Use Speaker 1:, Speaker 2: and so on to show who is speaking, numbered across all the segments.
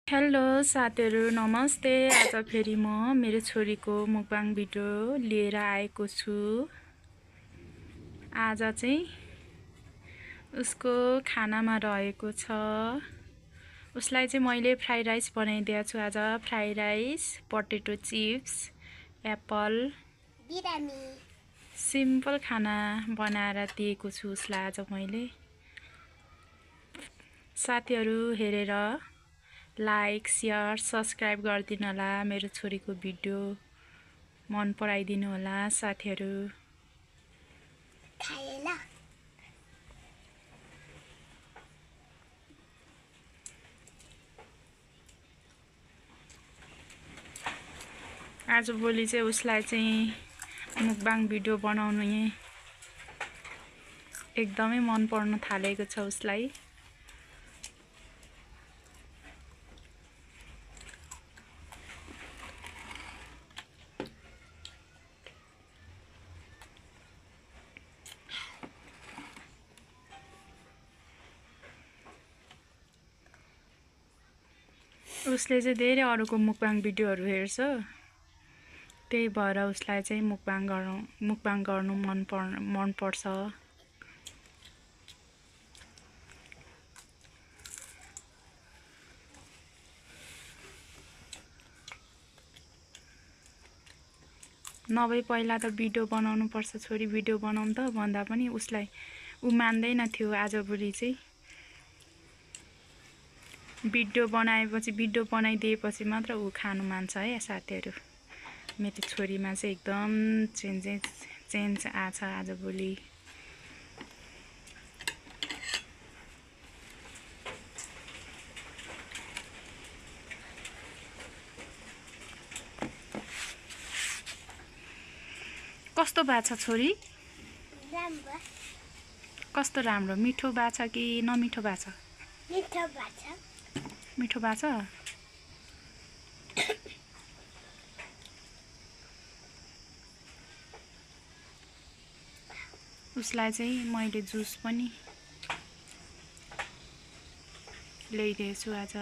Speaker 1: Hello साथीहरू नमस्ते। आज फेरि म मेरो छोरीको मुकबाङ भिडियो लिएर आएको छु। आज चाहिँ उसको खानामा रहेको छ। उसलाई चाहिँ मैले फ्राई राइस बनाइदिएको छु। आज fry rice, potato chips, Apple,
Speaker 2: बिरामी
Speaker 1: सिम्पल खाना बनाएर दिएको छु उसलाई आज मैले। साथीहरू हेरेर लाइक, शेयर, सब्सक्राइब गरिदिनु होला। मेरो छोरीको भिडियो मन पराइदिनु होला साथीहरू।
Speaker 2: खाएन
Speaker 1: आजभोलि चाहिँ उसलाई चाहिँ मुकबाङ भिडियो बनाउनु एकदमै मन पर्न थालेको छ उसलाई। उसले चाहिँ धेरै अरूको मुकबाङ भिडियोहरू हेर्छ, त्यही भएर उसलाई चाहिँ मुकबाङ गर्नु मन पर्छ। नभए पहिला त भिडियो बनाउनु पर्छ छोरी, भिडियो बनाउनु त भन्दा पनि उसलाई ऊ मान्दैन थियो। आजभोलि चाहिँ भिडियो बनाइदिएपछि मात्र ऊ खानु मान्छ है साथीहरू। मेरो छोरीमा चाहिँ एकदम चेन्ज आछ आजभोलि। कस्तो बाछ छोरी?
Speaker 2: राम्रो
Speaker 1: कस्तो राम्रो? मिठो बाछ कि नमिठो बाछ?
Speaker 2: मिठो बाछ।
Speaker 1: मिठो बाछ। उसलाई चाहिँ मैले जुस पनि ल्याइदिएछु आज।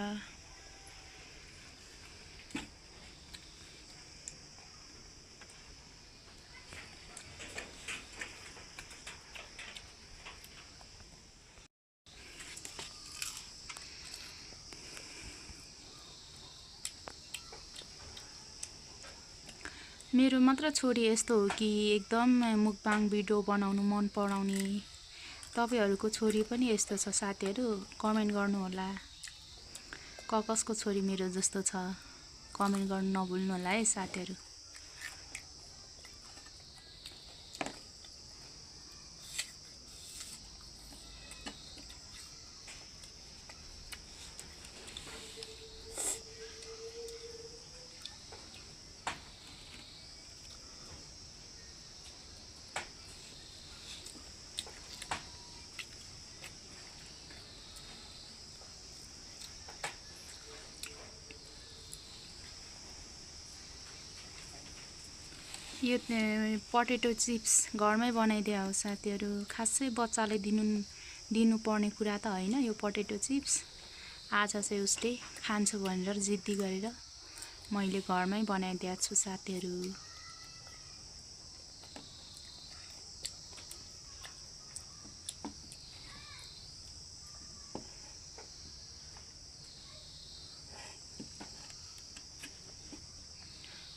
Speaker 1: मेरो मात्र छोरी यस्तो हो कि एकदम मुकबाङ भिडियो बनाउनु मन पराउने? तपाईहरुको छोरी पनि यस्तो छ साथीहरू? कमेन्ट गर्नु होला। कसको छोरी मेरो जस्तो छ कमेन्ट गर्नु नभुल्नु होला है साथीहरू। यो पोटेटो चिप्स घरमै बनाइदिया हो साथीहरू। खासै बच्चाले दिनुपर्ने कुरा त होइन यो पोटेटो चिप्स। आज चाहिँ उसले खान्छु भनेर जिद्दी गरेर मैले घरमै बनाइदिएको छु साथीहरू।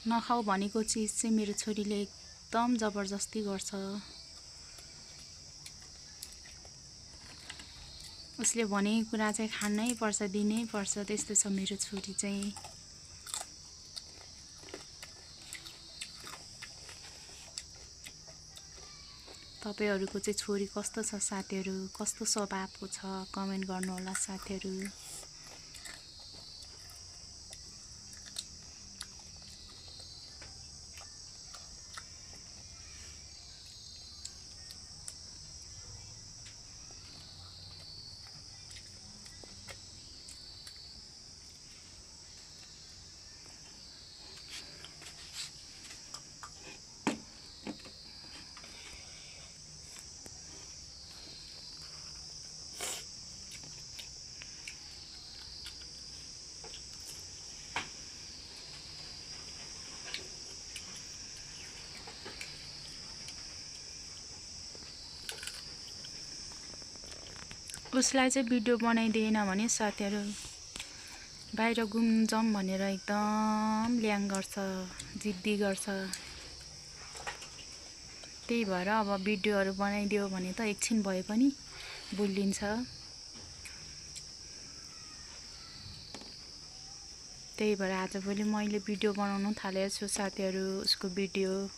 Speaker 1: नखाऊ भनेको चिज चाहिँ मेरो छोरीले एकदम जबरजस्ती गर्छ। उसले भनेको कुरा चाहिँ खानै पर्छ, दिनै पर्छ। त्यस्तो छ मेरो छोरी चाहिँ। तपाईहरुको चाहिँ छोरी कस्तो छ साथीहरू? कस्तो स्वभावको छ कमेन्ट गर्नु होला साथीहरू। उसलाई चाहिँ भिडियो बनाइदिएन भने साथीहरू बाहिर घुम्न जाऊँ भनेर एकदम ल्याङ गर्छ, जिद्दी गर्छ। त्यही भएर अब भिडियोहरू बनाइदियो भने त एकछिन भए पनि भुलिन्छ। त्यही भएर आजभोलि मैले भिडियो बनाउन थालेको छु साथीहरू, उसको भिडियो।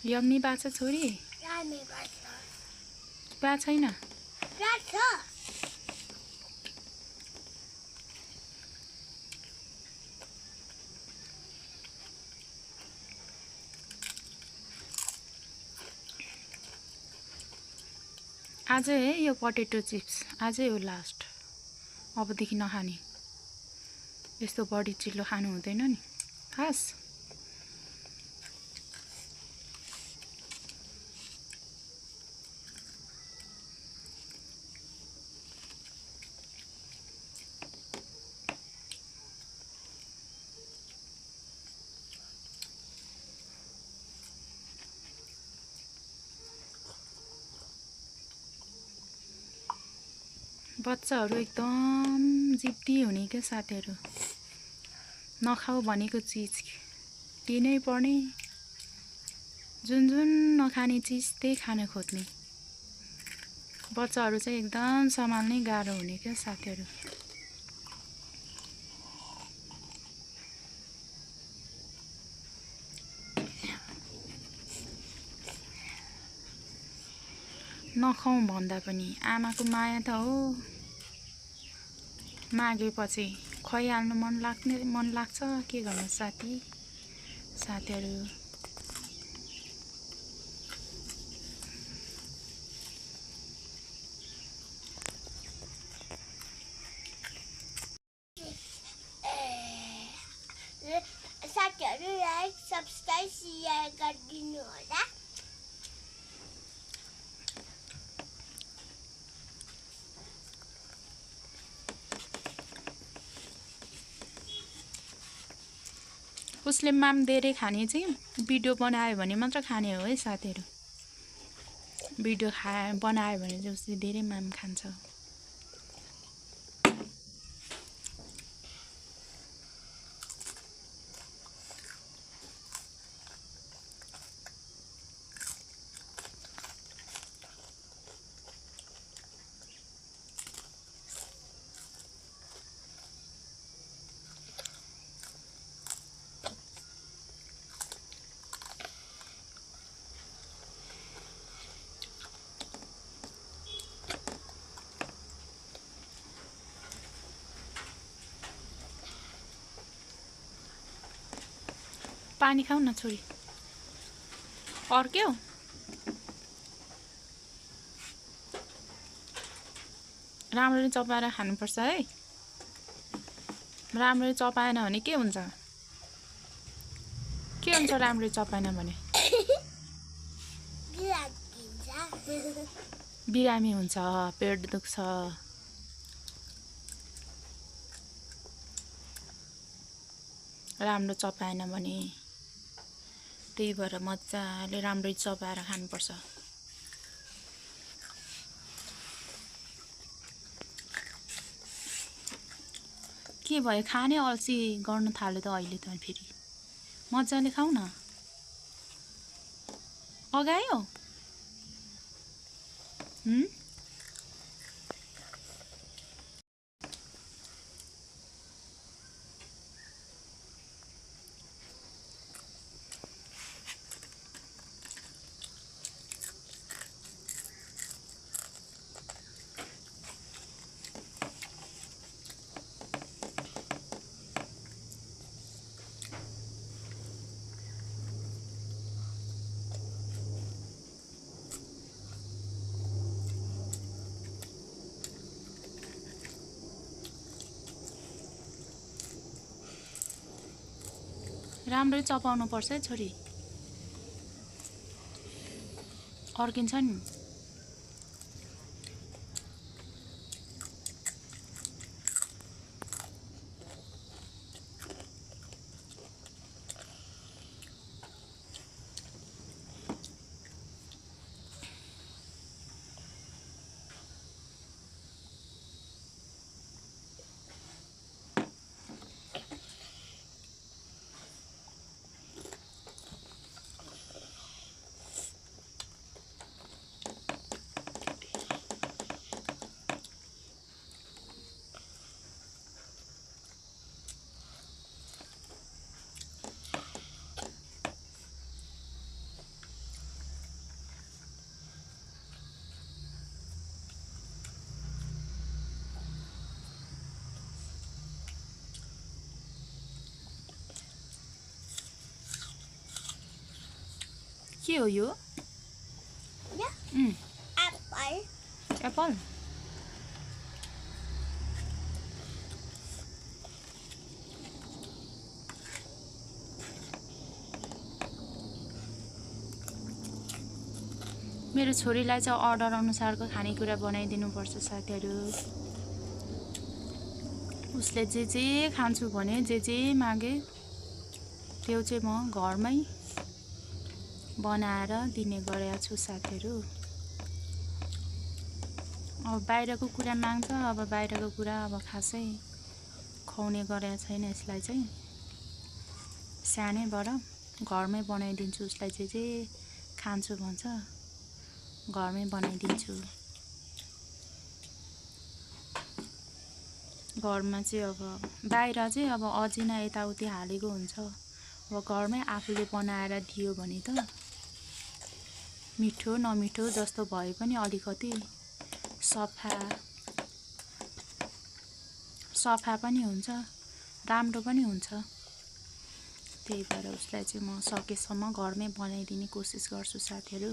Speaker 1: यम्मी बाछा छोरी
Speaker 2: रामे बाछ
Speaker 1: बा छैन।
Speaker 2: राछ
Speaker 1: आजै है यो पोटेटो चिप्स, आजै हो लास्ट। अबदेखि नखाने, यस्तो बढी चिल्लो खानु हुँदैन नि खास। बच्चाहरू एकदम जिद्दी हुने क्या साथीहरू, नखाऊ भनेको चिज दिनै पर्ने, जुन जुन नखाने चिज त्यही खान खोज्ने। बच्चाहरू चाहिँ एकदम सम्हाल्नै गाह्रो हुने क्या साथीहरू। नखाउँ भन्दा पनि आमाको माया त हो, मागेपछि खुवाइहाल्नु मन लाग्छ। के गर्नु साथीहरू।
Speaker 2: साथीहरूलाई सब्सक्राइब शेयर गरिदिनु होला।
Speaker 1: उसले माम धेरै खाने चाहिँ भिडियो बनायो भने मात्र खाने हो है साथीहरू। भिडियो बनायो भने चाहिँ उसले धेरै माम खान्छ। पानी खाऊ न छोरी, अर्क्यौ। राम्ररी चपाएर खानुपर्छ है, राम्ररी चपाएन भने के हुन्छ राम्ररी चपाएन भने? बिरामी हुन्छ, पेट दुख्छ। राम्रो चपाएन भने, त्यही भएर मजाले राम्ररी चपाएर खानुपर्छ। के भयो, खाने अल्छी गर्न थाल्यो त अहिले त फेरि। मजाले खाऊ न, अगायो। राम्ररी चपाउनु पर्छ है छोरी, अर्किन्छ नि। के हो यो?
Speaker 2: एप्पल।
Speaker 1: एप्पल? मेरो छोरीलाई चाहिँ अर्डर अनुसारको खानेकुरा बनाइदिनुपर्छ साथीहरू। उसले जे खान्छु भने जे मागे त्यो चाहिँ म घरमै बनाएर दिने गरेको छु साथीहरू। अब बाहिरको कुरा माग्छ, अब बाहिरको कुरा अब खासै खुवाउने गरेको छैन यसलाई चाहिँ। सानैबाट घरमै बनाइदिन्छु, उसलाई जे खान्छु भन्छ घरमै बनाइदिन्छु। घरमा चाहिँ अब बाहिर चाहिँ अब अजिना यताउति हालेको हुन्छ, अब घरमै आफूले बनाएर दियो भने त मिठो नमिठो जस्तो भए पनि अलिकति सफा पनि हुन्छ, राम्रो पनि हुन्छ। त्यही भएर उसलाई चाहिँ म सकेसम्म घरमै बनाइदिने कोसिस गर्छु साथीहरू।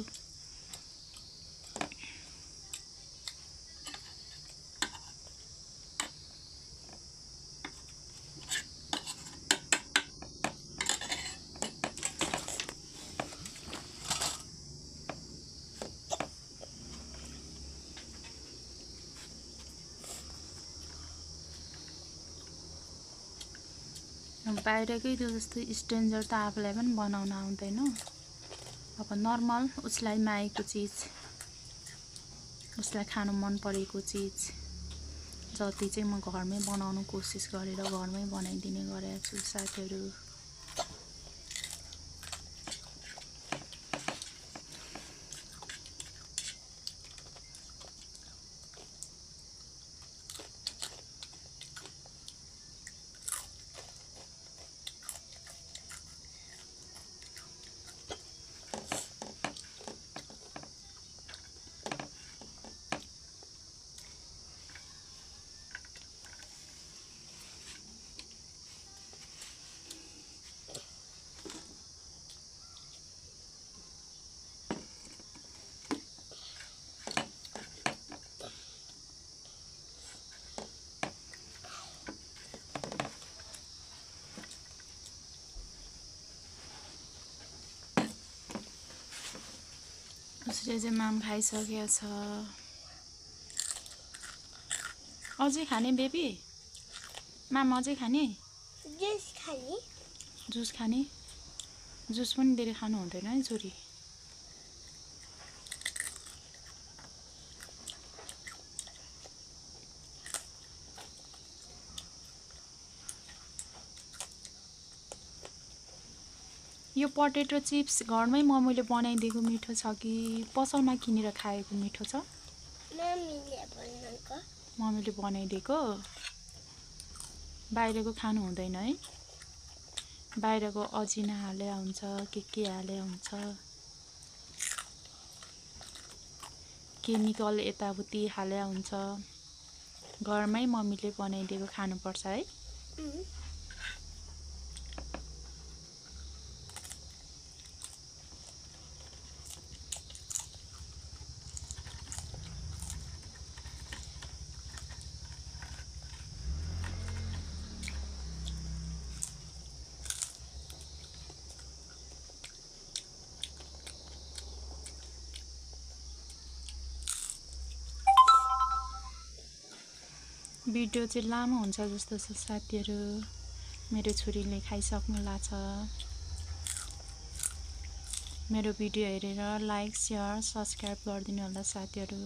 Speaker 1: बाहिरकै त्यो जस्तो स्ट्रेन्जर त आफूलाई पनि बनाउन आउँदैन। अब नर्मल उसलाई मागेको चिज, उसलाई खानु मन परेको चिज जति चाहिँ म घरमै बनाउनु कोसिस गरेर घरमै बनाइदिने गरेको छु साथीहरू। उसले चाहिँ माम खाइसकेको छ। अझै खाने बेबी? माम अझै खाने? जुस खाने? जुस पनि धेरै खानु हुँदैन है छोरी। यो पोटेटो चिप्स घरमै मम्मीले बनाइदिएको मिठो छ कि पसलमा किनेर खाएको मिठो छ? मम्मीले बनाइदिएको। बाहिरको खानु हुँदैन है, बाहिरको अजिना हाले हुन्छ, के हाले हुन्छ, केमिकल यताउति हाले हुन्छ। घरमै मम्मीले बनाइदिएको खानुपर्छ है। भिडियो चाहिँ लामो हुन्छ जस्तो छ साथीहरू। मेरो छोरीले खाइसक्नु लाग्छ। मेरो भिडियो हेरेर लाइक, शेयर, सब्स्क्राइब गरिदिनु होला साथीहरू।